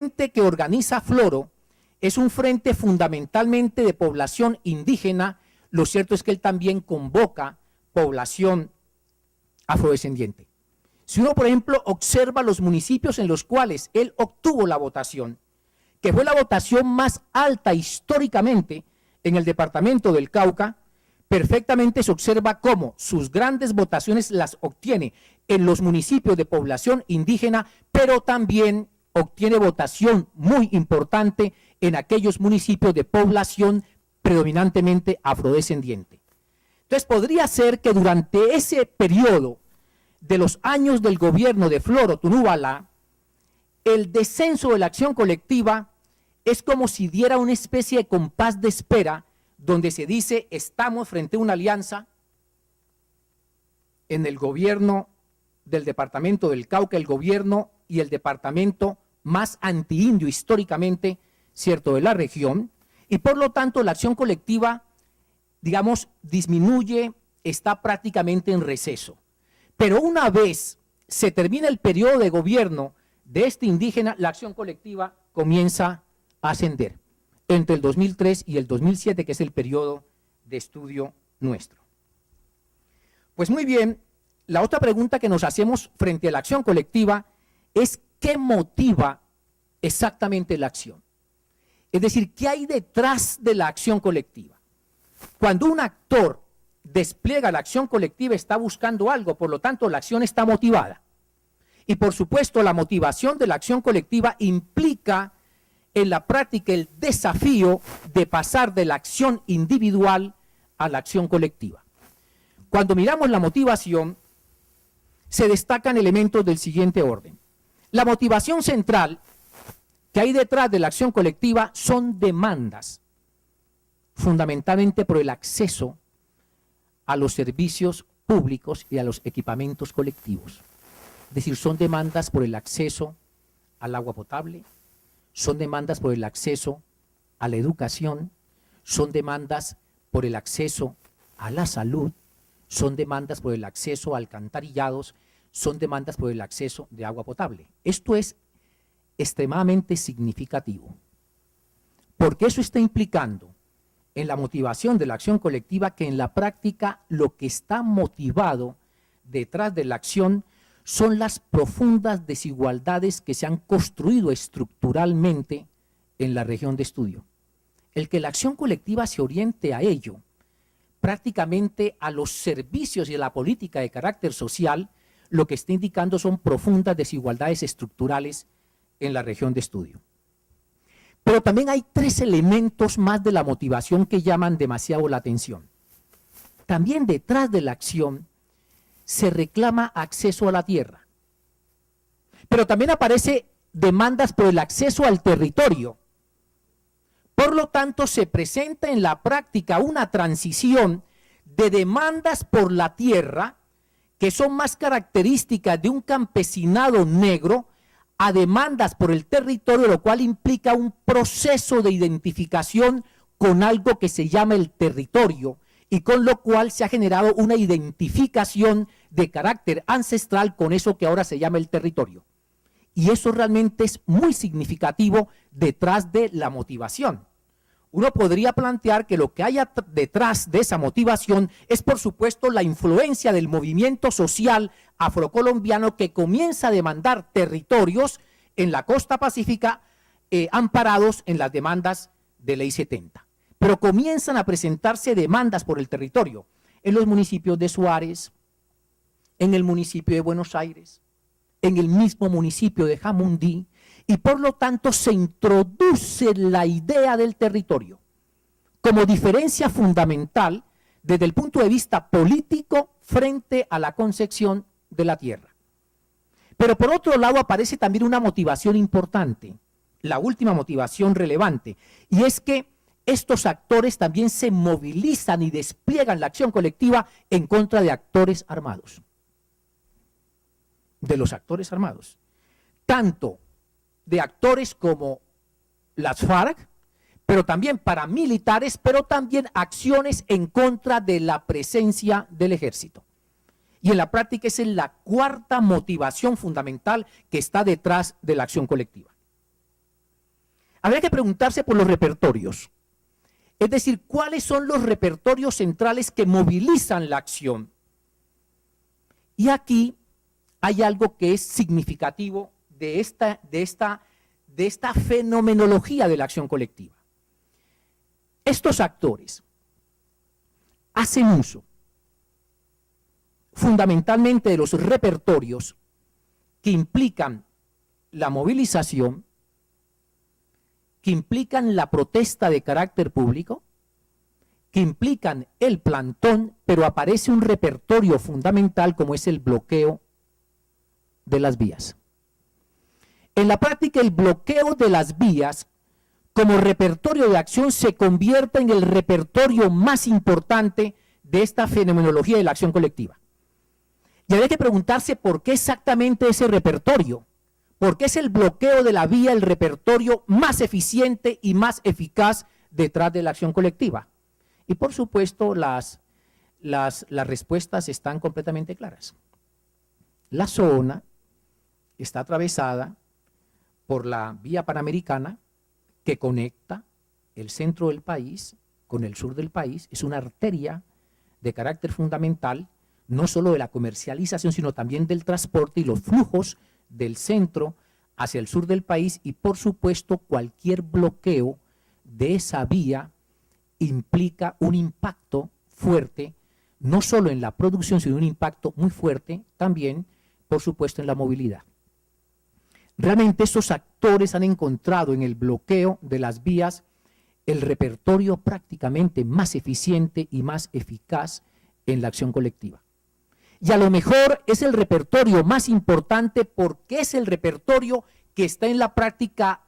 frente que organiza Floro es un frente fundamentalmente de población indígena. Lo cierto es que él también convoca población afrodescendiente. Si uno, por ejemplo, observa los municipios en los cuales él obtuvo la votación, que fue la votación más alta históricamente en el departamento del Cauca, perfectamente se observa cómo sus grandes votaciones las obtiene en los municipios de población indígena, pero también obtiene votación muy importante en aquellos municipios de población predominantemente afrodescendiente. Entonces podría ser que durante ese periodo de los años del gobierno de Floro Tunubala, el descenso de la acción colectiva es como si diera una especie de compás de espera donde se dice estamos frente a una alianza en el gobierno del departamento del Cauca, el gobierno y el departamento más antiindio históricamente, cierto, de la región, y por lo tanto la acción colectiva, digamos, disminuye, está prácticamente en receso. Pero una vez se termina el periodo de gobierno de este indígena, la acción colectiva comienza a ascender entre el 2003 y el 2007, que es el periodo de estudio nuestro. Pues muy bien, la otra pregunta que nos hacemos frente a la acción colectiva es ¿qué motiva exactamente la acción? Es decir, ¿qué hay detrás de la acción colectiva? Cuando un actor despliega la acción colectiva está buscando algo, por lo tanto la acción está motivada. Y por supuesto la motivación de la acción colectiva implica en la práctica el desafío de pasar de la acción individual a la acción colectiva. Cuando miramos la motivación, se destacan elementos del siguiente orden. La motivación central que hay detrás de la acción colectiva son demandas, fundamentalmente por el acceso a los servicios públicos y a los equipamientos colectivos. Es decir, son demandas por el acceso al agua potable, son demandas por el acceso a la educación, son demandas por el acceso a la salud, son demandas por el acceso a alcantarillados, son demandas por el acceso de agua potable. Esto es extremadamente significativo, porque eso está implicando en la motivación de la acción colectiva que en la práctica lo que está motivado detrás de la acción son las profundas desigualdades que se han construido estructuralmente en la región de estudio. El que la acción colectiva se oriente a ello, prácticamente a los servicios y a la política de carácter social, lo que está indicando son profundas desigualdades estructurales en la región de estudio. Pero también hay tres elementos más de la motivación que llaman demasiado la atención. También detrás de la acción se reclama acceso a la tierra. Pero también aparece demandas por el acceso al territorio. Por lo tanto, se presenta en la práctica una transición de demandas por la tierra, que son más características de un campesinado negro, a demandas por el territorio, lo cual implica un proceso de identificación con algo que se llama el territorio, y con lo cual se ha generado una identificación de carácter ancestral con eso que ahora se llama el territorio. Y eso realmente es muy significativo detrás de la motivación. Uno podría plantear que lo que hay detrás de esa motivación es, por supuesto, la influencia del movimiento social afrocolombiano que comienza a demandar territorios en la costa pacífica amparados en las demandas de Ley 70. Pero comienzan a presentarse demandas por el territorio en los municipios de Suárez, en el municipio de Buenos Aires, en el mismo municipio de Jamundí, y por lo tanto se introduce la idea del territorio como diferencia fundamental desde el punto de vista político frente a la concepción de la tierra. Pero por otro lado aparece también una motivación importante, la última motivación relevante, y es que estos actores también se movilizan y despliegan la acción colectiva en contra de actores armados, de los actores armados, tanto de actores como las FARC, pero también paramilitares, pero también acciones en contra de la presencia del ejército. Y en la práctica esa es la cuarta motivación fundamental que está detrás de la acción colectiva. Habría que preguntarse por los repertorios. Es decir, ¿cuáles son los repertorios centrales que movilizan la acción? Y aquí hay algo que es significativo de esta fenomenología de la acción colectiva. Estos actores hacen uso fundamentalmente de los repertorios que implican la movilización, que implican la protesta de carácter público, que implican el plantón, pero aparece un repertorio fundamental como es el bloqueo de las vías. En la práctica, el bloqueo de las vías como repertorio de acción se convierte en el repertorio más importante de esta fenomenología de la acción colectiva. Y habría que preguntarse por qué exactamente ese repertorio, por qué es el bloqueo de la vía el repertorio más eficiente y más eficaz detrás de la acción colectiva. Y por supuesto las respuestas están completamente claras. La zona está atravesada por la vía panamericana que conecta el centro del país con el sur del país. Es una arteria de carácter fundamental, no solo de la comercialización, sino también del transporte y los flujos del centro hacia el sur del país, y por supuesto cualquier bloqueo de esa vía implica un impacto fuerte, no solo en la producción, sino un impacto muy fuerte también, por supuesto, en la movilidad. Realmente estos actores han encontrado en el bloqueo de las vías el repertorio prácticamente más eficiente y más eficaz en la acción colectiva. Y a lo mejor es el repertorio más importante porque es el repertorio que está en la práctica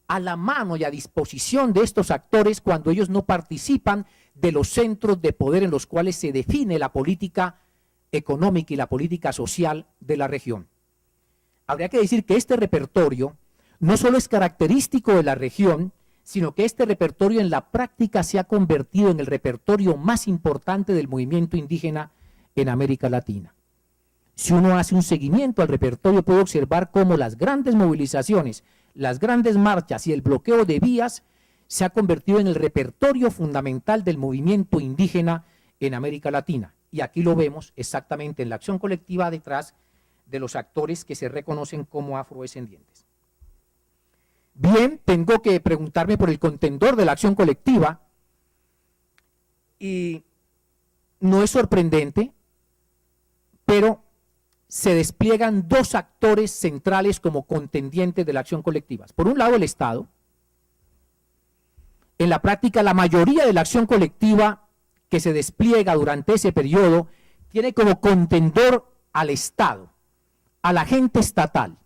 a la mano y a disposición de estos actores cuando ellos no participan de los centros de poder en los cuales se define la política económica y la política social de la región. Habría que decir que este repertorio no solo es característico de la región, sino que este repertorio en la práctica se ha convertido en el repertorio más importante del movimiento indígena en América Latina. Si uno hace un seguimiento al repertorio, puede observar cómo las grandes movilizaciones, las grandes marchas y el bloqueo de vías se ha convertido en el repertorio fundamental del movimiento indígena en América Latina. Y aquí lo vemos exactamente en la acción colectiva detrás de los actores que se reconocen como afrodescendientes. Bien, tengo que preguntarme por el contendor de la acción colectiva, y no es sorprendente, pero se despliegan dos actores centrales como contendientes de la acción colectiva. Por un lado, el Estado. En la práctica, la mayoría de la acción colectiva que se despliega durante ese periodo tiene como contendor al Estado, al agente estatal.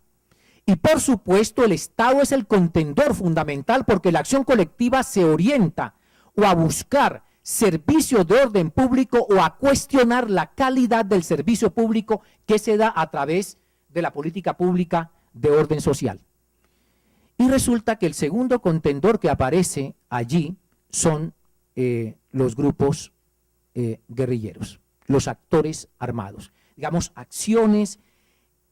Y por supuesto, el Estado es el contendor fundamental porque la acción colectiva se orienta o a buscar servicios de orden público o a cuestionar la calidad del servicio público que se da a través de la política pública de orden social. Y resulta que el segundo contendor que aparece allí son los grupos guerrilleros, los actores armados. Digamos, acciones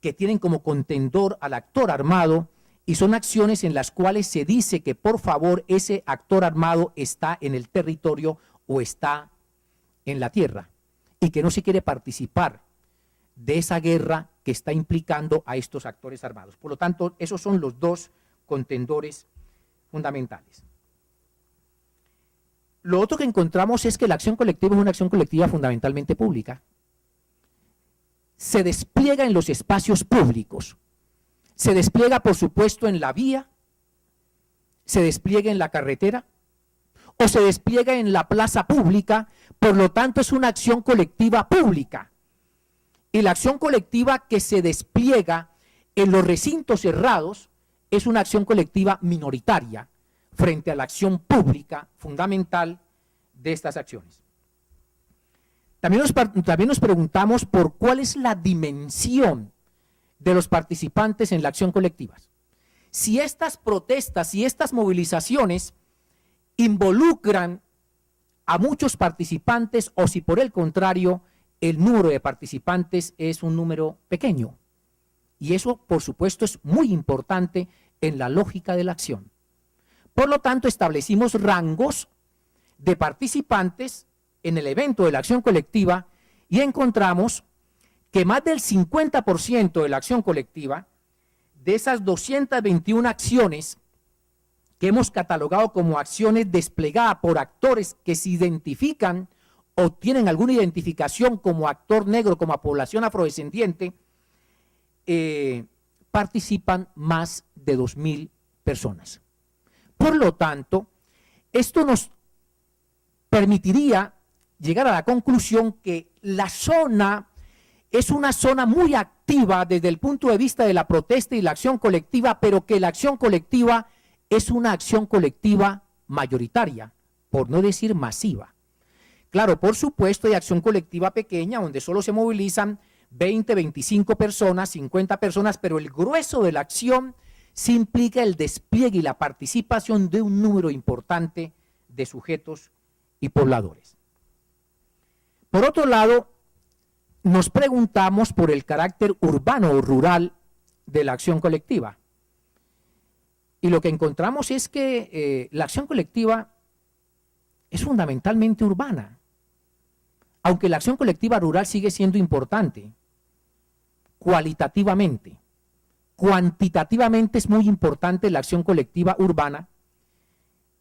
que tienen como contendor al actor armado, y son acciones en las cuales se dice que por favor ese actor armado está en el territorio o está en la tierra y que no se quiere participar de esa guerra que está implicando a estos actores armados. Por lo tanto, esos son los dos contendores fundamentales. Lo otro que encontramos es que la acción colectiva es una acción colectiva fundamentalmente pública. Se despliega en los espacios públicos. Se despliega, por supuesto, en la vía, se despliega en la carretera, o se despliega en la plaza pública. Por lo tanto, es una acción colectiva pública. Y la acción colectiva que se despliega en los recintos cerrados es una acción colectiva minoritaria frente a la acción pública fundamental de estas acciones. También nos preguntamos por cuál es la dimensión de los participantes en la acción colectiva. Si estas protestas y estas movilizaciones involucran a muchos participantes o si por el contrario el número de participantes es un número pequeño. Y eso por supuesto es muy importante en la lógica de la acción. Por lo tanto, establecimos rangos de participantes en el evento de la acción colectiva y encontramos que más del 50% de la acción colectiva, de esas 221 acciones que hemos catalogado como acciones desplegadas por actores que se identifican o tienen alguna identificación como actor negro, como población afrodescendiente, participan más de 2.000 personas. Por lo tanto, esto nos permitiría llegar a la conclusión que la zona es una zona muy activa desde el punto de vista de la protesta y la acción colectiva, pero que la acción colectiva es una acción colectiva mayoritaria, por no decir masiva. Claro, por supuesto, hay acción colectiva pequeña donde solo se movilizan 20, 25 personas, 50 personas, pero el grueso de la acción sí implica el despliegue y la participación de un número importante de sujetos y pobladores. Por otro lado, nos preguntamos por el carácter urbano o rural de la acción colectiva. Y lo que encontramos es que la acción colectiva es fundamentalmente urbana, aunque la acción colectiva rural sigue siendo importante, cualitativamente. Cuantitativamente es muy importante la acción colectiva urbana,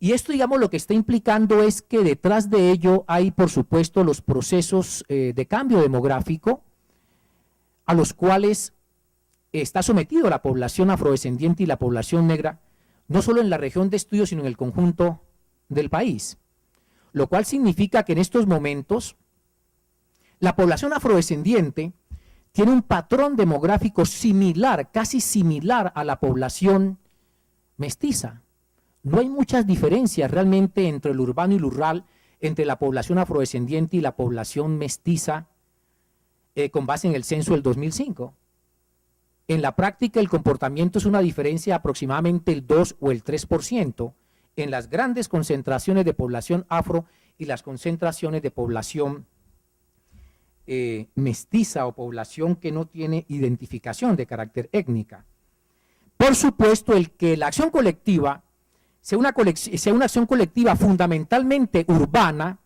y esto, digamos, lo que está implicando es que detrás de ello hay, por supuesto, los procesos de cambio demográfico a los cuales está sometido la población afrodescendiente y la población negra, no solo en la región de estudio, sino en el conjunto del país. Lo cual significa que en estos momentos la población afrodescendiente tiene un patrón demográfico similar, casi similar a la población mestiza. No hay muchas diferencias realmente entre el urbano y lo rural, entre la población afrodescendiente y la población mestiza, con base en el censo del 2005. En la práctica, el comportamiento es una diferencia de aproximadamente el 2 o el 3% en las grandes concentraciones de población afro y las concentraciones de población mestiza o población que no tiene identificación de carácter étnica. Por supuesto, el que la acción colectiva sea una acción colectiva fundamentalmente urbana,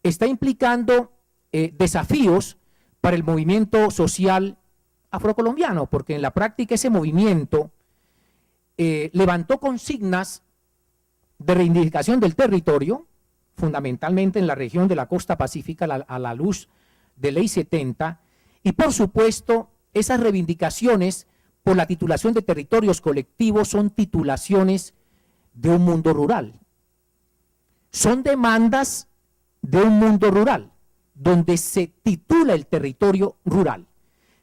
está implicando desafíos para el movimiento social afrocolombiano, porque en la práctica ese movimiento levantó consignas de reivindicación del territorio, fundamentalmente en la región de la costa pacífica a la luz de Ley 70, y por supuesto esas reivindicaciones por la titulación de territorios colectivos son titulaciones de un mundo rural. Son demandas de un mundo rural, donde se titula el territorio rural.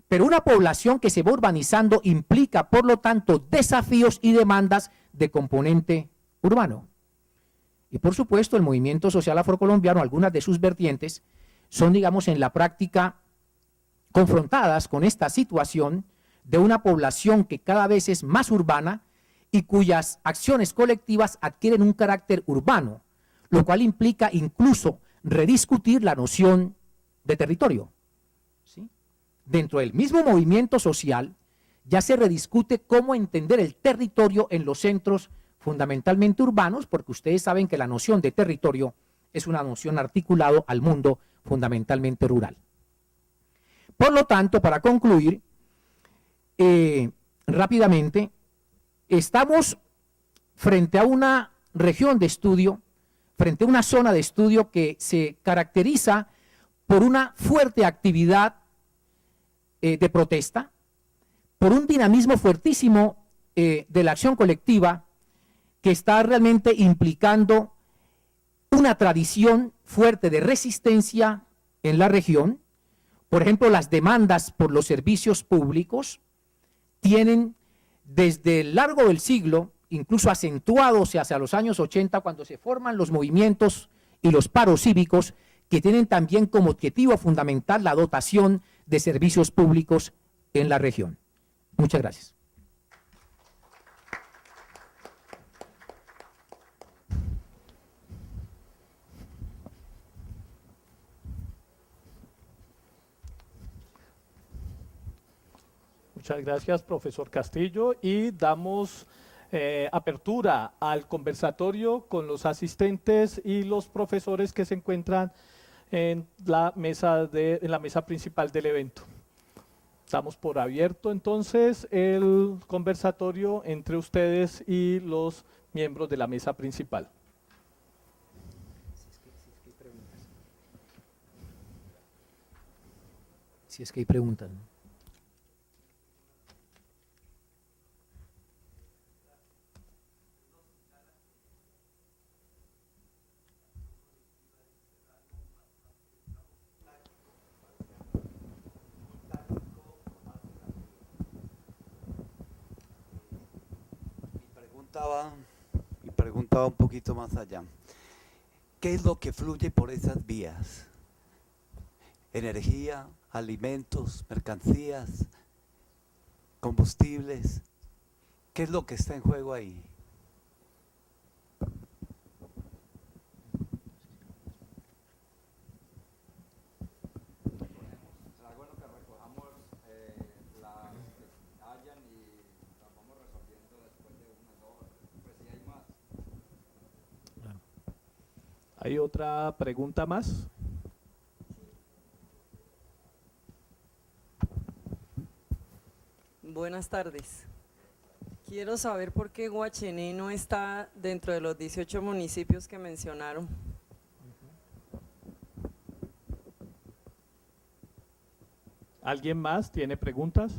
Pero una población que se va urbanizando implica, por lo tanto, desafíos y demandas de componente urbano. Y por supuesto, el movimiento social afrocolombiano, algunas de sus vertientes, son, digamos, en la práctica confrontadas con esta situación de una población que cada vez es más urbana y cuyas acciones colectivas adquieren un carácter urbano, lo cual implica incluso rediscutir la noción de territorio. ¿Sí? Dentro del mismo movimiento social ya se rediscute cómo entender el territorio en los centros fundamentalmente urbanos, porque ustedes saben que la noción de territorio es una noción articulada al mundo fundamentalmente rural. Por lo tanto, para concluir, rápidamente, estamos frente a una región de estudio, frente a una zona de estudio que se caracteriza por una fuerte actividad de protesta, por un dinamismo fuertísimo de la acción colectiva que está realmente implicando una tradición fuerte de resistencia en la región. Por ejemplo, las demandas por los servicios públicos tienen desde el largo del siglo, incluso acentuados hacia los años 80, cuando se forman los movimientos y los paros cívicos, que tienen también como objetivo fundamental la dotación de servicios públicos en la región. Muchas gracias. Muchas gracias, profesor Castillo, y damos apertura al conversatorio con los asistentes y los profesores que se encuentran en la mesa principal del evento. Damos por abierto entonces el conversatorio entre ustedes y los miembros de la mesa principal. Si es que hay preguntas, ¿no? Mi pregunta va un poquito más allá. ¿Qué es lo que fluye por esas vías? Energía, alimentos, mercancías, combustibles. ¿Qué es lo que está en juego ahí? Será bueno que recojamos las que hayan y las vamos resolviendo después de unas horas. Pues si hay más. ¿Hay otra pregunta más? Buenas tardes. Quiero saber por qué Guachené no está dentro de los 18 municipios que mencionaron. ¿Alguien más tiene preguntas?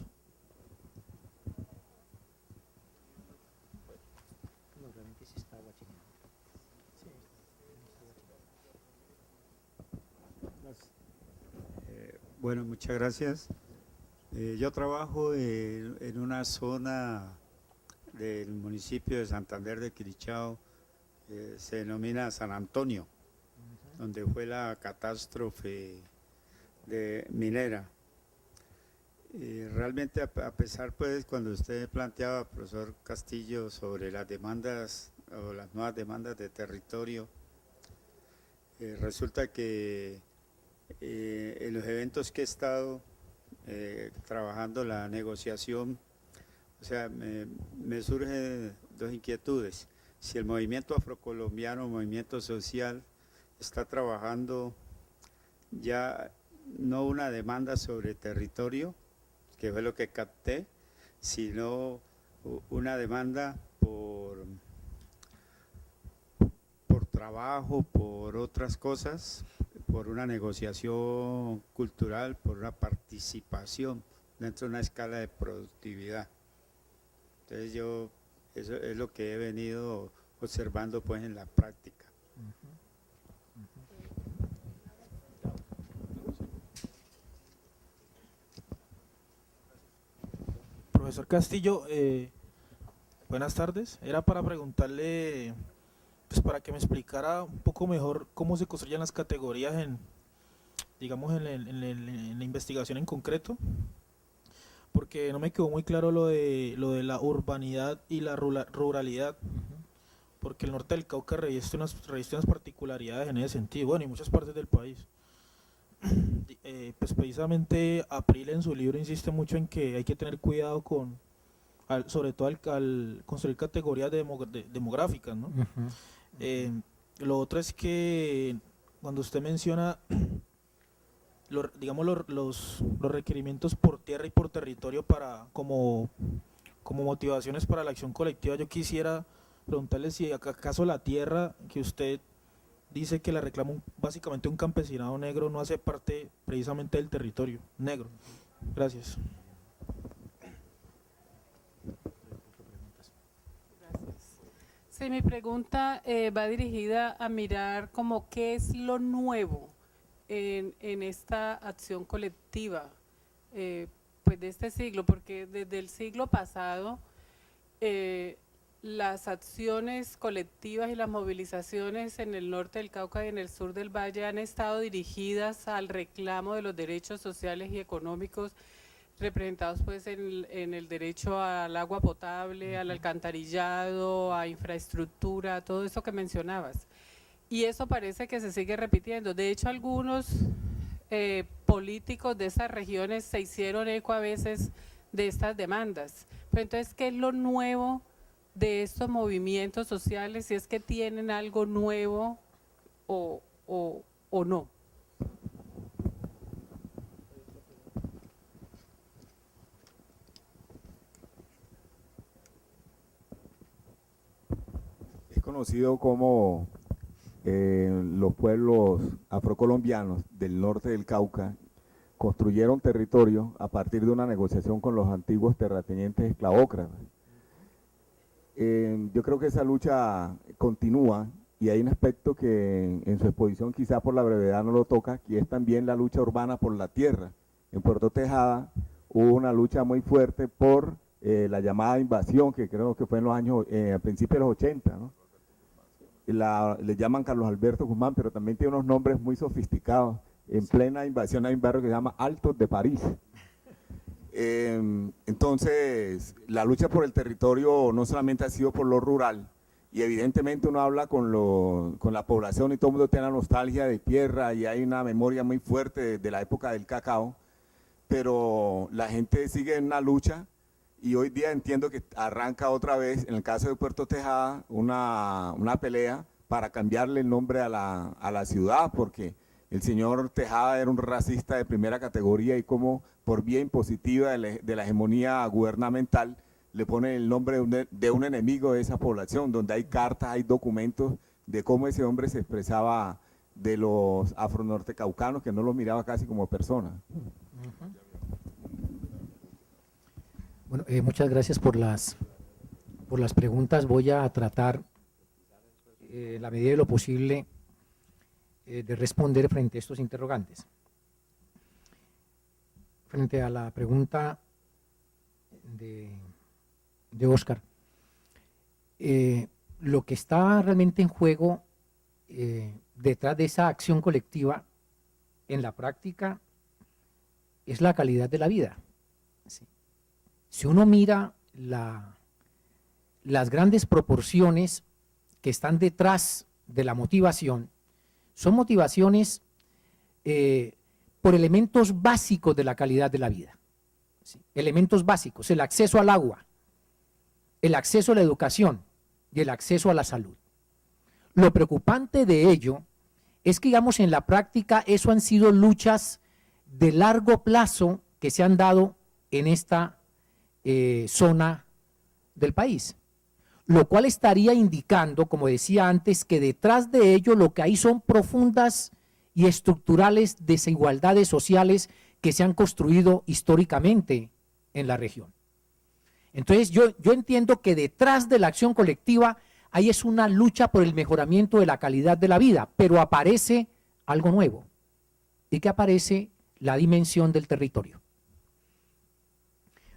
Bueno, muchas gracias. Yo trabajo en una zona del municipio de Santander de Quilichao, se denomina San Antonio, donde fue la catástrofe minera. Realmente a pesar, pues, cuando usted planteaba, profesor Castillo, sobre las demandas o las nuevas demandas de territorio, resulta que en los eventos que he estado trabajando la negociación, o sea, me surgen dos inquietudes. Si el movimiento afrocolombiano, movimiento social, está trabajando ya no una demanda sobre territorio, que fue lo que capté, sino una demanda por trabajo, por otras cosas, por una negociación cultural, por una participación dentro de una escala de productividad. Entonces eso es lo que he venido observando, pues, en la práctica. Profesor Castillo, buenas tardes. Era para preguntarle, pues, para que me explicara un poco mejor cómo se construyen las categorías digamos, en la investigación en concreto, porque no me quedó muy claro lo de la urbanidad y la ruralidad, porque el norte del Cauca reviste unas particularidades en ese sentido, bueno, y muchas partes del país. Pues precisamente April en su libro insiste mucho en que hay que tener cuidado sobre todo al construir categorías demográficas, ¿no? Lo otro es que cuando usted menciona digamos los requerimientos por tierra y por territorio como motivaciones para la acción colectiva, yo quisiera preguntarle si acaso la tierra que usted dice que la reclama básicamente un campesinado negro no hace parte precisamente del territorio negro. Gracias. Sí, mi pregunta va dirigida a mirar como qué es lo nuevo en esta acción colectiva pues de este siglo, porque desde el siglo pasado las acciones colectivas y las movilizaciones en el norte del Cauca y en el sur del Valle han estado dirigidas al reclamo de los derechos sociales y económicos representados pues en el derecho al agua potable, al alcantarillado, a infraestructura, todo eso que mencionabas. Y eso parece que se sigue repitiendo. De hecho, algunos políticos de esas regiones se hicieron eco a veces de estas demandas. Pero entonces, ¿qué es lo nuevo de estos movimientos sociales, si es que tienen algo nuevo o no. Es conocido como los pueblos afrocolombianos del norte del Cauca construyeron territorio a partir de una negociación con los antiguos terratenientes esclavócratas. Yo creo que esa lucha continúa y hay un aspecto que en su exposición quizá por la brevedad no lo toca, que es también la lucha urbana por la tierra. En Puerto Tejada hubo una lucha muy fuerte por la llamada invasión, que creo que fue en los años, a principios de los 80, ¿no? Le llaman Carlos Alberto Guzmán, pero también tiene unos nombres muy sofisticados. En plena invasión hay un barrio que se llama Altos de París. Entonces, la lucha por el territorio no solamente ha sido por lo rural, y evidentemente uno habla con la población y todo el mundo tiene la nostalgia de tierra y hay una memoria muy fuerte de la época del cacao, pero la gente sigue en una lucha. Y hoy día entiendo que arranca otra vez, en el caso de Puerto Tejada, una pelea para cambiarle el nombre a la ciudad, porque el señor Tejada era un racista de primera categoría y como por vía impositiva de la hegemonía gubernamental le pone el nombre de un enemigo de esa población, donde hay cartas, hay documentos de cómo ese hombre se expresaba de los afronortecaucanos, que no los miraba casi como personas. Bueno, muchas gracias por las preguntas. Voy a tratar, en la medida de lo posible, de responder frente a estos interrogantes. Frente a la pregunta de Óscar, lo que está realmente en juego detrás de esa acción colectiva en la práctica es la calidad de la vida. ¿Sí? Si uno mira las grandes proporciones que están detrás de la motivación, son motivaciones por elementos básicos de la calidad de la vida. ¿Sí? Elementos básicos, el acceso al agua, el acceso a la educación y el acceso a la salud. Lo preocupante de ello es que, digamos, en la práctica eso han sido luchas de largo plazo que se han dado en esta zona del país, lo cual estaría indicando, como decía antes, que detrás de ello lo que hay son profundas y estructurales desigualdades sociales que se han construido históricamente en la región. Entonces yo entiendo que detrás de la acción colectiva ahí es una lucha por el mejoramiento de la calidad de la vida, pero aparece algo nuevo, y que aparece la dimensión del territorio.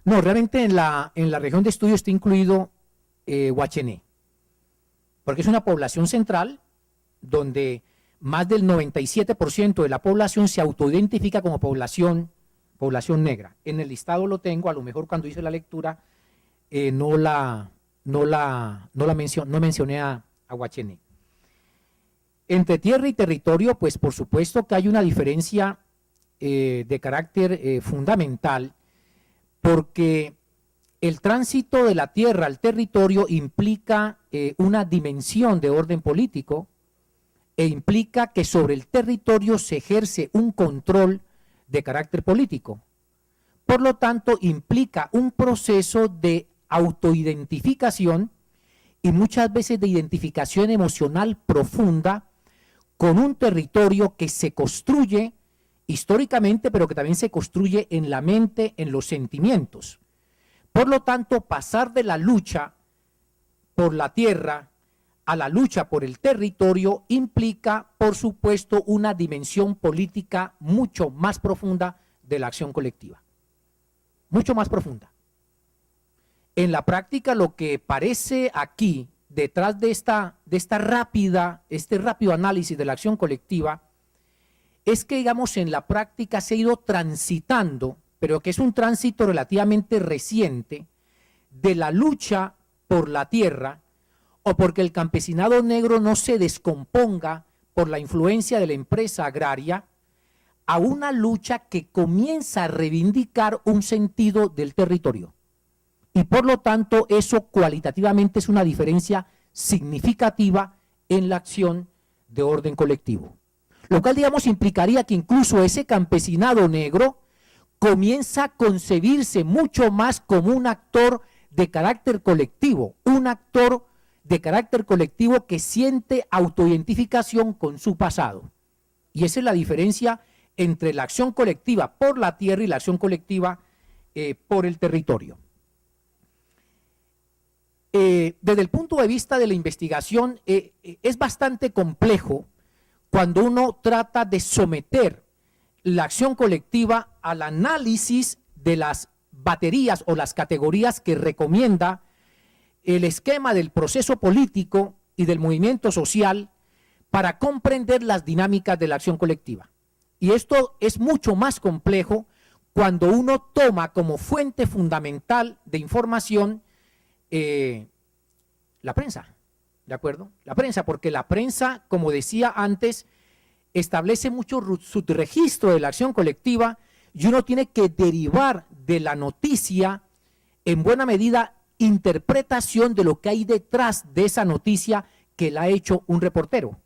No, realmente en la región de estudio está incluido Guachené, porque es una población central donde más del 97% de la población se autoidentifica como población negra. En el listado lo tengo, a lo mejor cuando hice la lectura no mencioné a Guachené. Entre tierra y territorio, pues por supuesto que hay una diferencia de carácter fundamental, porque el tránsito de la tierra al territorio implica una dimensión de orden político e implica que sobre el territorio se ejerce un control de carácter político. Por lo tanto, implica un proceso de autoidentificación y muchas veces de identificación emocional profunda con un territorio que se construye históricamente, pero que también se construye en la mente, en los sentimientos. Por lo tanto, pasar de la lucha por la tierra a la lucha por el territorio implica, por supuesto, una dimensión política mucho más profunda de la acción colectiva. Mucho más profunda. En la práctica, lo que parece aquí, detrás de este rápido análisis de la acción colectiva, es que, digamos, en la práctica se ha ido transitando, pero que es un tránsito relativamente reciente, de la lucha por la tierra, o porque el campesinado negro no se descomponga por la influencia de la empresa agraria, a una lucha que comienza a reivindicar un sentido del territorio. Y por lo tanto, eso cualitativamente es una diferencia significativa en la acción de orden colectivo. Lo cual, digamos, implicaría que incluso ese campesinado negro comienza a concebirse mucho más como un actor de carácter colectivo, un actor de carácter colectivo que siente autoidentificación con su pasado. Y esa es la diferencia entre la acción colectiva por la tierra y la acción colectiva por el territorio. Desde el punto de vista de la investigación, es bastante complejo cuando uno trata de someter la acción colectiva al análisis de las baterías o las categorías que recomienda el esquema del proceso político y del movimiento social para comprender las dinámicas de la acción colectiva. Y esto es mucho más complejo cuando uno toma como fuente fundamental de información la prensa, ¿de acuerdo? La prensa, porque la prensa, como decía antes, establece mucho su registro de la acción colectiva y uno tiene que derivar de la noticia, en buena medida, interpretación de lo que hay detrás de esa noticia que la ha hecho un reportero.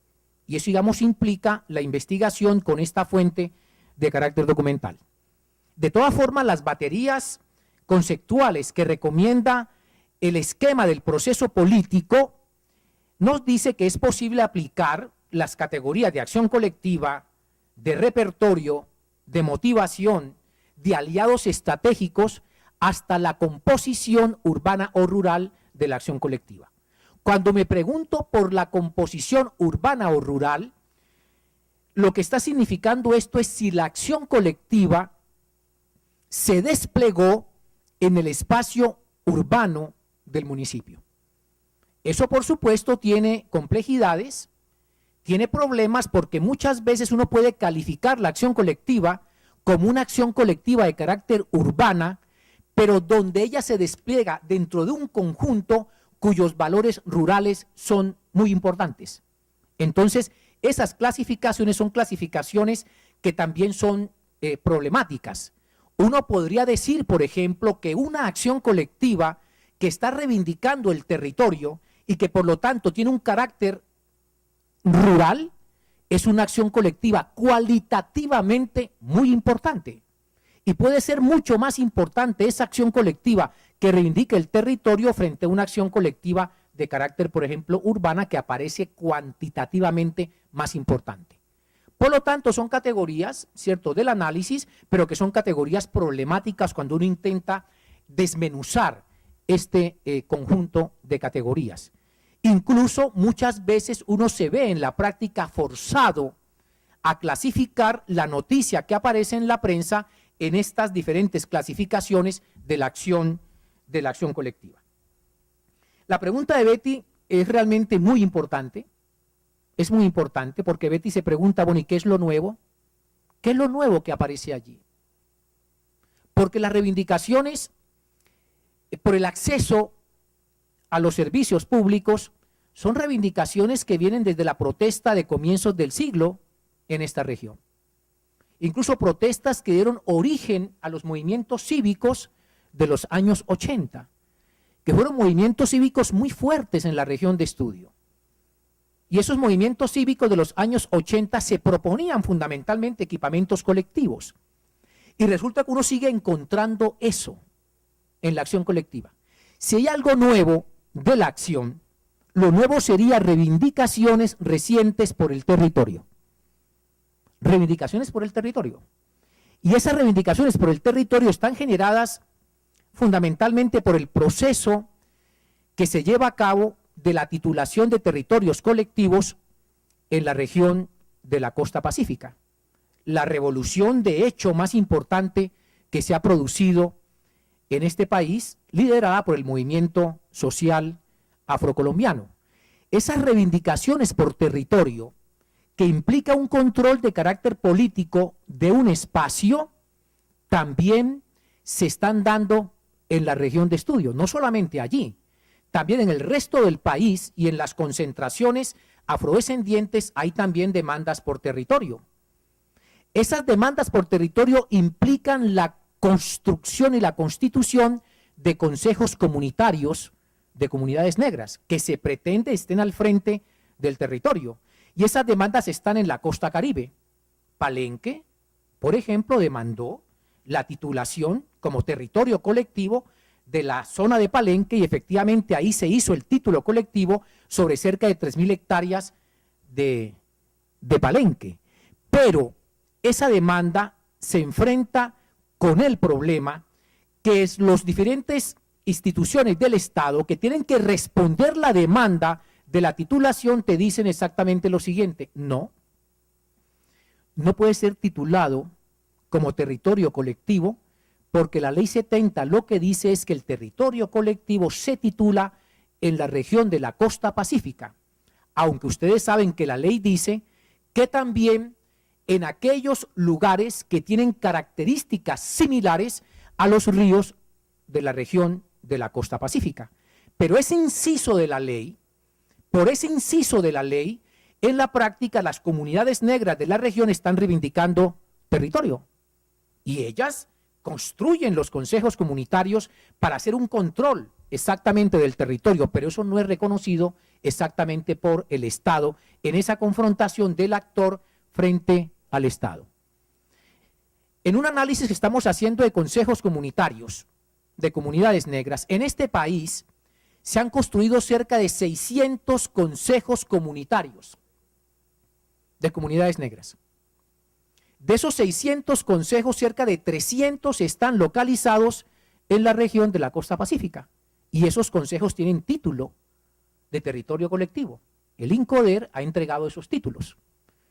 Y eso, digamos, implica la investigación con esta fuente de carácter documental. De todas formas, las baterías conceptuales que recomienda el esquema del proceso político nos dice que es posible aplicar las categorías de acción colectiva, de repertorio, de motivación, de aliados estratégicos, hasta la composición urbana o rural de la acción colectiva. Cuando me pregunto por la composición urbana o rural, lo que está significando esto es si la acción colectiva se desplegó en el espacio urbano del municipio. Eso, por supuesto, tiene complejidades, tiene problemas, porque muchas veces uno puede calificar la acción colectiva como una acción colectiva de carácter urbana, pero donde ella se despliega dentro de un conjunto cuyos valores rurales son muy importantes. Entonces, esas clasificaciones son clasificaciones que también son problemáticas. Uno podría decir, por ejemplo, que una acción colectiva que está reivindicando el territorio y que por lo tanto tiene un carácter rural, es una acción colectiva cualitativamente muy importante. Y puede ser mucho más importante esa acción colectiva que reivindica el territorio frente a una acción colectiva de carácter, por ejemplo, urbana, que aparece cuantitativamente más importante. Por lo tanto, son categorías, ¿cierto?, del análisis, pero que son categorías problemáticas cuando uno intenta desmenuzar este conjunto de categorías. Incluso muchas veces uno se ve en la práctica forzado a clasificar la noticia que aparece en la prensa en estas diferentes clasificaciones de la acción colectiva. La pregunta de Betty es realmente muy importante, porque Betty se pregunta, bueno, ¿y qué es lo nuevo? ¿Qué es lo nuevo que aparece allí? Porque las reivindicaciones por el acceso a los servicios públicos son reivindicaciones que vienen desde la protesta de comienzos del siglo en esta región. Incluso protestas que dieron origen a los movimientos cívicos de los años 80, que fueron movimientos cívicos muy fuertes en la región de estudio. Y esos movimientos cívicos de los años 80 se proponían fundamentalmente equipamientos colectivos. Y resulta que uno sigue encontrando eso en la acción colectiva. Si hay algo nuevo de la acción, lo nuevo sería reivindicaciones recientes por el territorio. Reivindicaciones por el territorio. Y esas reivindicaciones por el territorio están generadas fundamentalmente por el proceso que se lleva a cabo de la titulación de territorios colectivos en la región de la costa pacífica. La revolución de hecho más importante que se ha producido en este país, liderada por el movimiento social afrocolombiano. Esas reivindicaciones por territorio, que implica un control de carácter político de un espacio, también se están dando en la región de estudio, no solamente allí, también en el resto del país y en las concentraciones afrodescendientes hay también demandas por territorio. Esas demandas por territorio implican la construcción y la constitución de consejos comunitarios de comunidades negras que se pretende estén al frente del territorio. Y esas demandas están en la costa Caribe. Palenque, por ejemplo, demandó la titulación como territorio colectivo de la zona de Palenque y efectivamente ahí se hizo el título colectivo sobre cerca de 3.000 hectáreas de Palenque. Pero esa demanda se enfrenta con el problema que es los diferentes instituciones del Estado que tienen que responder la demanda de la titulación te dicen exactamente lo siguiente: no puede ser titulado como territorio colectivo porque la ley 70 lo que dice es que el territorio colectivo se titula en la región de la costa pacífica, aunque ustedes saben que la ley dice que también en aquellos lugares que tienen características similares a los ríos de la región de la costa pacífica. Pero ese inciso de la ley, por ese inciso de la ley, en la práctica las comunidades negras de la región están reivindicando territorio. Y ellas construyen los consejos comunitarios para hacer un control exactamente del territorio, pero eso no es reconocido exactamente por el Estado en esa confrontación del actor frente al Estado. En un análisis que estamos haciendo de consejos comunitarios de comunidades negras, en este país se han construido cerca de 600 consejos comunitarios de comunidades negras. De esos 600 consejos, cerca de 300 están localizados en la región de la costa pacífica. Y esos consejos tienen título de territorio colectivo. El INCODER ha entregado esos títulos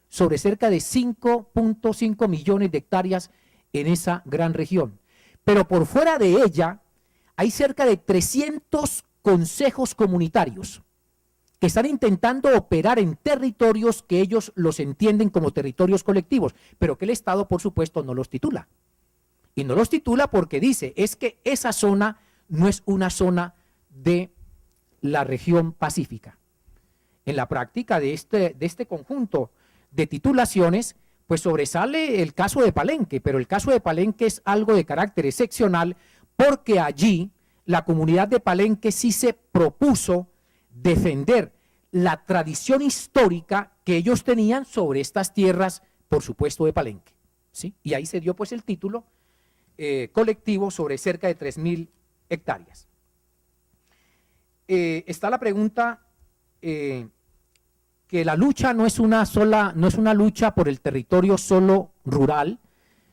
sobre cerca de 5.5 millones de hectáreas en esa gran región. Pero por fuera de ella hay cerca de 300 consejos comunitarios que están intentando operar en territorios que ellos los entienden como territorios colectivos, pero que el Estado, por supuesto, no los titula. Y no los titula porque dice, es que esa zona no es una zona de la región pacífica. En la práctica de este conjunto de titulaciones, pues sobresale el caso de Palenque, pero el caso de Palenque es algo de carácter excepcional porque allí la comunidad de Palenque sí se propuso defender la tradición histórica que ellos tenían sobre estas tierras, por supuesto, de Palenque, ¿sí? Y ahí se dio pues el título colectivo sobre cerca de 3.000 hectáreas. Está la pregunta que la lucha no es una lucha por el territorio solo rural,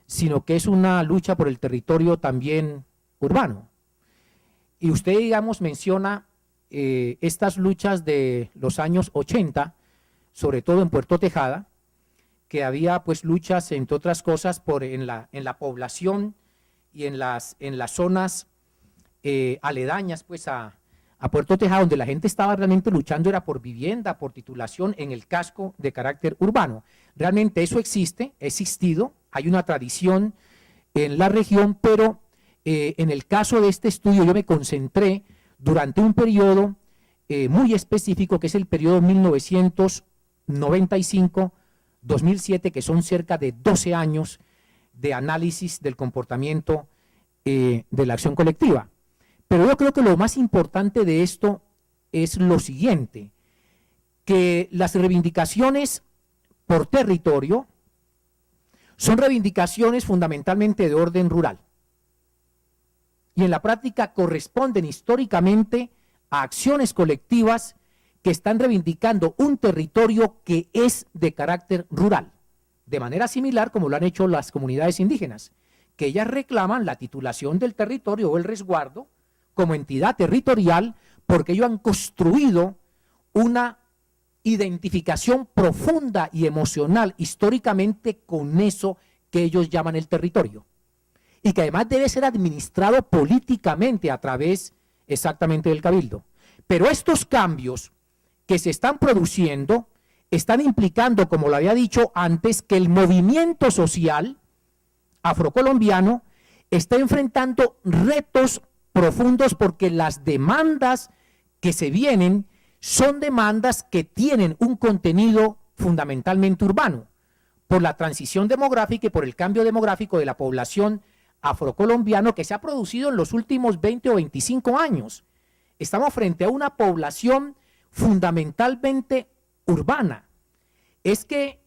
sino que es una lucha por el territorio también urbano. Y usted, digamos, menciona estas luchas de los años 80, sobre todo en Puerto Tejada, que había pues luchas, entre otras cosas, en la población y en las zonas aledañas pues a Puerto Tejada, donde la gente estaba realmente luchando era por vivienda, por titulación en el casco de carácter urbano. Realmente eso existe, ha existido, hay una tradición en la región, pero en el caso de este estudio yo me concentré durante un periodo muy específico, que es el periodo 1995-2007, que son cerca de 12 años de análisis del comportamiento de la acción colectiva. Pero yo creo que lo más importante de esto es lo siguiente, que las reivindicaciones por territorio son reivindicaciones fundamentalmente de orden rural. Y en la práctica corresponden históricamente a acciones colectivas que están reivindicando un territorio que es de carácter rural, de manera similar como lo han hecho las comunidades indígenas, que ellas reclaman la titulación del territorio o el resguardo como entidad territorial porque ellos han construido una identificación profunda y emocional históricamente con eso que ellos llaman el territorio. Y que además debe ser administrado políticamente a través exactamente del cabildo. Pero estos cambios que se están produciendo están implicando, como lo había dicho antes, que el movimiento social afrocolombiano está enfrentando retos profundos porque las demandas que se vienen son demandas que tienen un contenido fundamentalmente urbano, por la transición demográfica y por el cambio demográfico de la población afrocolombiano que se ha producido en los últimos 20 o 25 años. Estamos frente a una población fundamentalmente urbana. Es que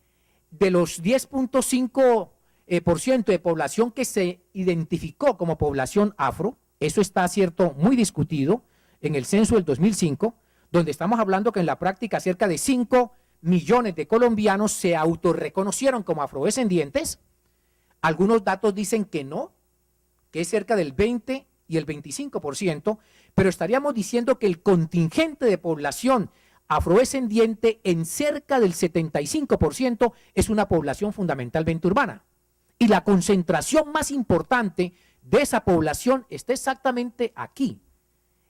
de los 10.5% de población que se identificó como población afro, eso está cierto muy discutido en el censo del 2005, donde estamos hablando que en la práctica cerca de 5 millones de colombianos se autorreconocieron como afrodescendientes. Algunos datos dicen que no, que es cerca del 20 y el 25%, pero estaríamos diciendo que el contingente de población afrodescendiente en cerca del 75% es una población fundamentalmente urbana. Y la concentración más importante de esa población está exactamente aquí.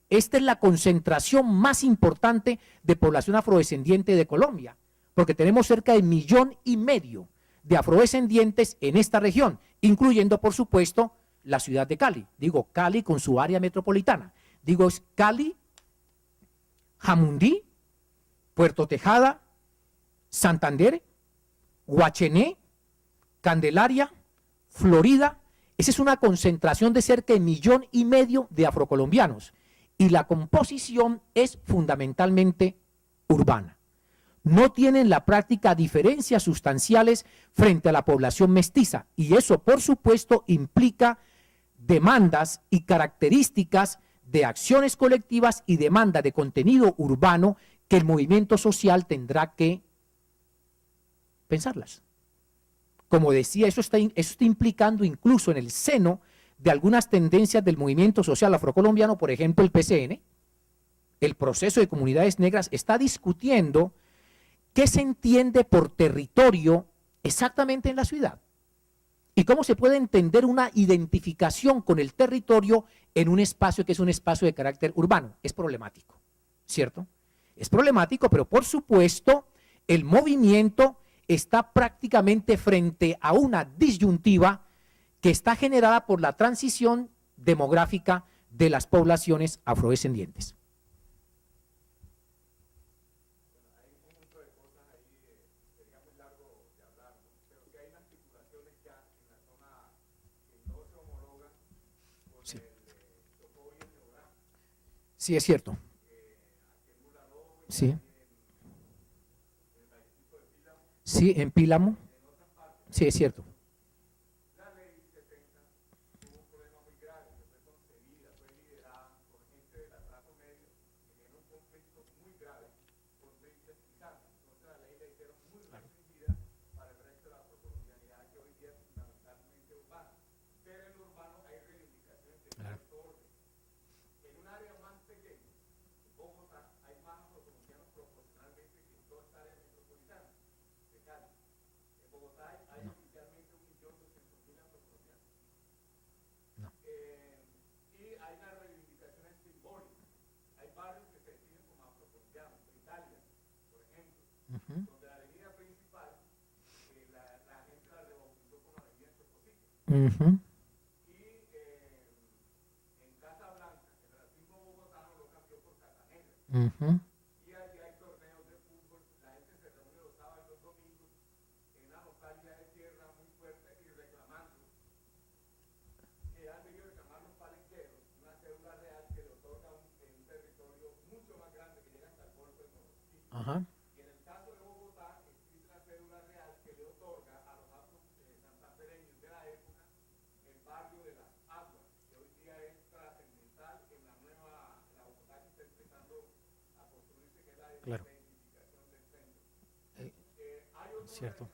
Esta es la concentración más importante de población afrodescendiente de Colombia, porque tenemos cerca de 1,5 millones de afrodescendientes en esta región, incluyendo, por supuesto, la ciudad de Cali. Digo Cali con su área metropolitana. Digo es Cali, Jamundí, Puerto Tejada, Santander, Guachené, Candelaria, Florida. Esa es una concentración de cerca de 1,5 millones de afrocolombianos. Y la composición es fundamentalmente urbana. No tienen en la práctica diferencias sustanciales frente a la población mestiza. Y eso, por supuesto, implica demandas y características de acciones colectivas y demanda de contenido urbano que el movimiento social tendrá que pensarlas. Como decía, eso está implicando incluso en el seno de algunas tendencias del movimiento social afrocolombiano, por ejemplo el PCN, el proceso de comunidades negras, está discutiendo qué se entiende por territorio exactamente en la ciudad y cómo se puede entender una identificación con el territorio en un espacio que es un espacio de carácter urbano. Es problemático, ¿cierto? Es problemático, pero por supuesto el movimiento está prácticamente frente a una disyuntiva que está generada por la transición demográfica de las poblaciones afrodescendientes. Sí, sí es cierto. Sí. Sí, en Pílamo. Sí, es cierto. Uh-huh. Uh-huh. Ajá. Claro. Cierto.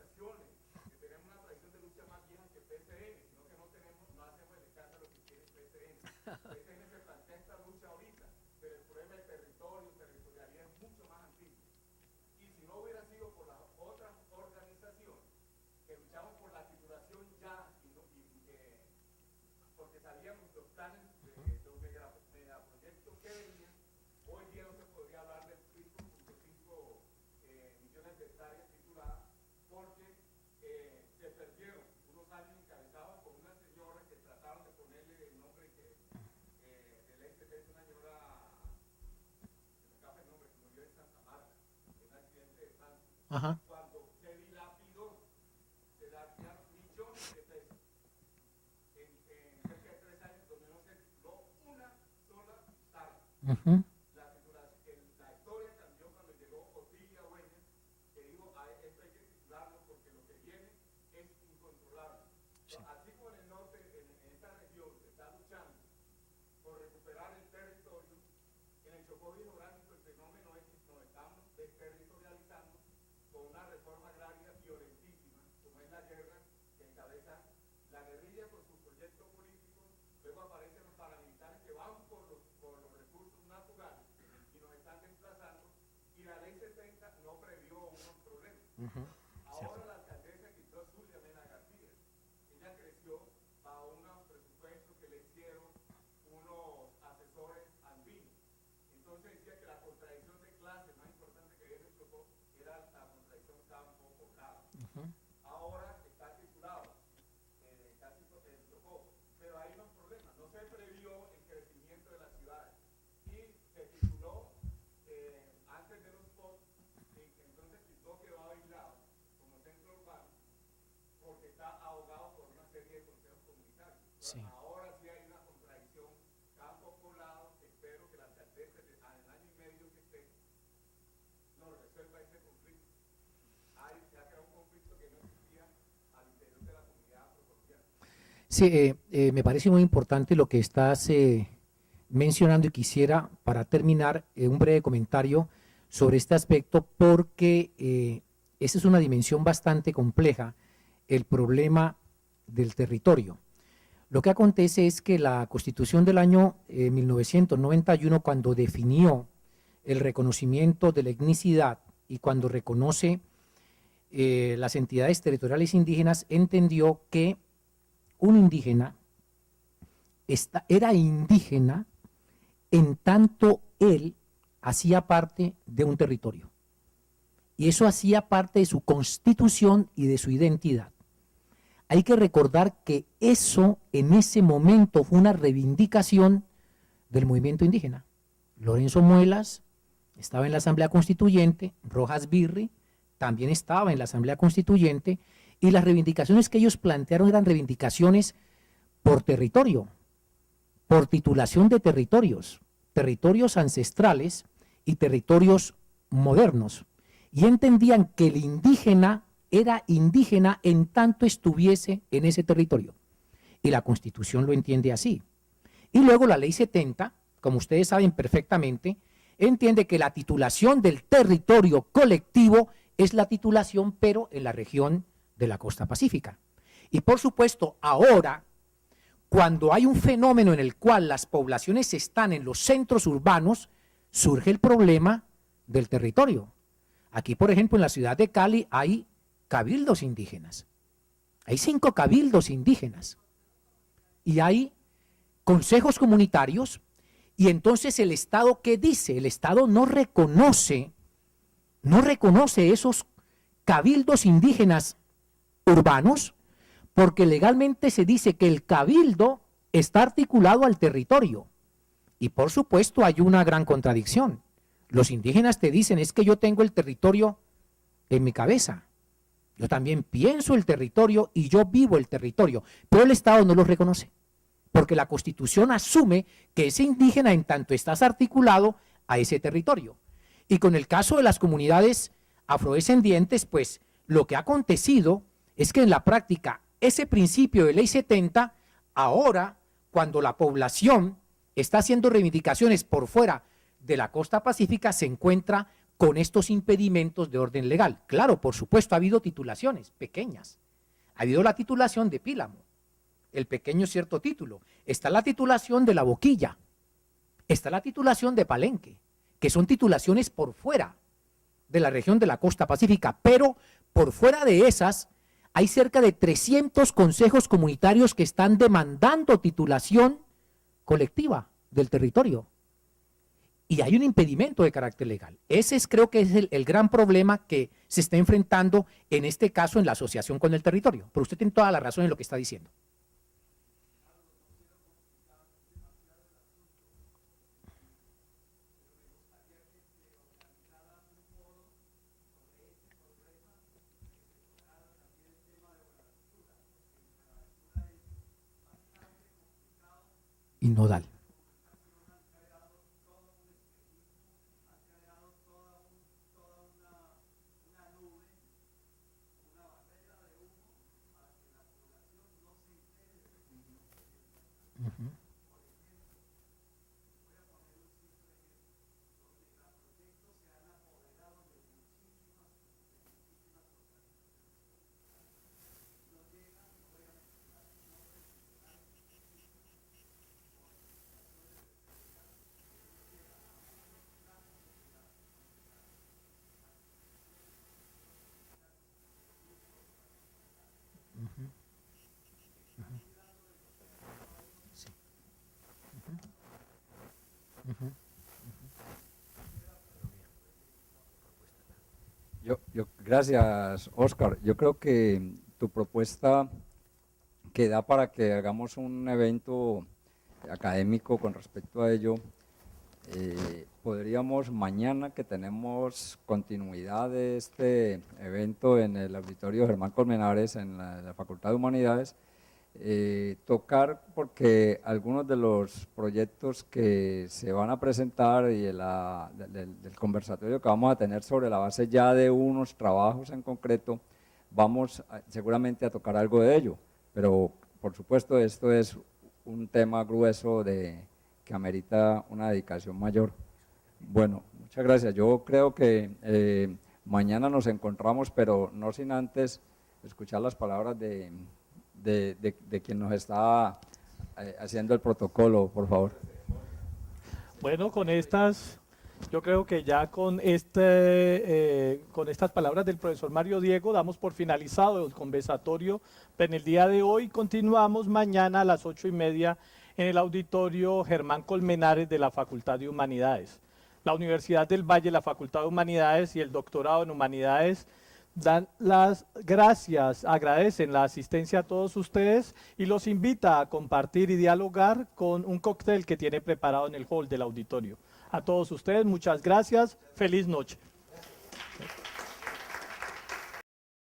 Ajá. Ujú. La historia cambió cuando llegó Otilla Güemes, que dijo, esto hay que titularlo porque lo que viene es incontrolable. Así como en el norte, en esta región, se está luchando por recuperar el territorio, en el Chocó geográfico el fenómeno es que nos estamos desterritorializando con una reforma agraria violentísima, como es la guerra que encabeza la guerrilla con sus proyectos políticos. Luego aparecen los paramilitares que van por los recursos naturales y nos están desplazando, y la ley 70 no previó unos problemas. Ahora la alcaldesa quitó Zulia Mena García. Ella creció bajo unos presupuestos que le hicieron unos asesores andinos. Entonces decía que la contradicción de clase más importante que había en el Chocó era la contradicción campo-poblado. Ahora está titulado, casi el Chocó, pero hay unos problemas. No se previó el crecimiento de las ciudades y se tituló antes de los POT, entonces Quibdó quedó aislado como centro urbano porque está ahogado por una serie de consejos comunitarios. Sí. Ahora sí hay una contradicción campo-poblado. Espero que la alcaldesa en el año y medio que esté nos resuelva ese conflicto. Se ha creado un conflicto que no existía al interior de la comunidad afrocolombiana. Sí, me parece muy importante lo que estás mencionando, y quisiera, para terminar, un breve comentario sobre este aspecto, porque esa es una dimensión bastante compleja, el problema del territorio. Lo que acontece es que la Constitución del año 1991, cuando definió el reconocimiento de la etnicidad y cuando reconoce las entidades territoriales indígenas, entendió que un indígena era indígena en tanto él hacía parte de un territorio. Y eso hacía parte de su constitución y de su identidad. Hay que recordar que eso en ese momento fue una reivindicación del movimiento indígena. Lorenzo Muelas estaba en la Asamblea Constituyente, Rojas Birri también estaba en la Asamblea Constituyente, y las reivindicaciones que ellos plantearon eran reivindicaciones por territorio, por titulación de territorios, territorios ancestrales y territorios modernos. Y entendían que el indígena era indígena en tanto estuviese en ese territorio. Y la Constitución lo entiende así. Y luego la Ley 70, como ustedes saben perfectamente, entiende que la titulación del territorio colectivo es la titulación, pero en la región de la costa pacífica. Y por supuesto, ahora, cuando hay un fenómeno en el cual las poblaciones están en los centros urbanos, surge el problema del territorio. Aquí, por ejemplo, en la ciudad de Cali hay cabildos indígenas. Hay 5 cabildos indígenas. Y hay consejos comunitarios. Y entonces el Estado, ¿qué dice? El Estado no reconoce esos cabildos indígenas urbanos, porque legalmente se dice que el cabildo está articulado al territorio. Y por supuesto hay una gran contradicción. Los indígenas te dicen, es que yo tengo el territorio en mi cabeza. Yo también pienso el territorio y yo vivo el territorio, pero el Estado no lo reconoce, porque la Constitución asume que ese indígena en tanto estás articulado a ese territorio. Y con el caso de las comunidades afrodescendientes, pues lo que ha acontecido es que en la práctica ese principio de Ley 70, ahora cuando la población está haciendo reivindicaciones por fuera de la costa pacífica, se encuentra con estos impedimentos de orden legal. Claro, por supuesto, ha habido titulaciones pequeñas. Ha habido la titulación de Pílamo, el pequeño cierto título. Está la titulación de La Boquilla. Está la titulación de Palenque, que son titulaciones por fuera de la región de la costa pacífica. Pero por fuera de esas, hay cerca de 300 consejos comunitarios que están demandando titulación colectiva del territorio. Y hay un impedimento de carácter legal. Creo que es el gran problema que se está enfrentando en este caso en la asociación con el territorio. Pero usted tiene toda la razón en lo que está diciendo. Y nodal. Gracias, Oscar. Yo creo que tu propuesta que da para que hagamos un evento académico con respecto a ello, podríamos mañana, que tenemos continuidad de este evento en el auditorio Germán Colmenares, en la Facultad de Humanidades, tocar, porque algunos de los proyectos que se van a presentar y del conversatorio que vamos a tener sobre la base ya de unos trabajos en concreto, vamos seguramente a tocar algo de ello, pero por supuesto esto es un tema grueso que amerita una dedicación mayor. Bueno, muchas gracias. Yo creo que mañana nos encontramos, pero no sin antes escuchar las palabras de quien nos está haciendo el protocolo, por favor. Bueno, yo creo que ya con estas palabras del profesor Mario Diego damos por finalizado el conversatorio. En el día de hoy continuamos mañana a las 8:30 en el auditorio Germán Colmenares de la Facultad de Humanidades. La Universidad del Valle, la Facultad de Humanidades y el doctorado en Humanidades dan las gracias, agradecen la asistencia a todos ustedes y los invita a compartir y dialogar con un cóctel que tiene preparado en el hall del auditorio. A todos ustedes, muchas gracias, feliz noche.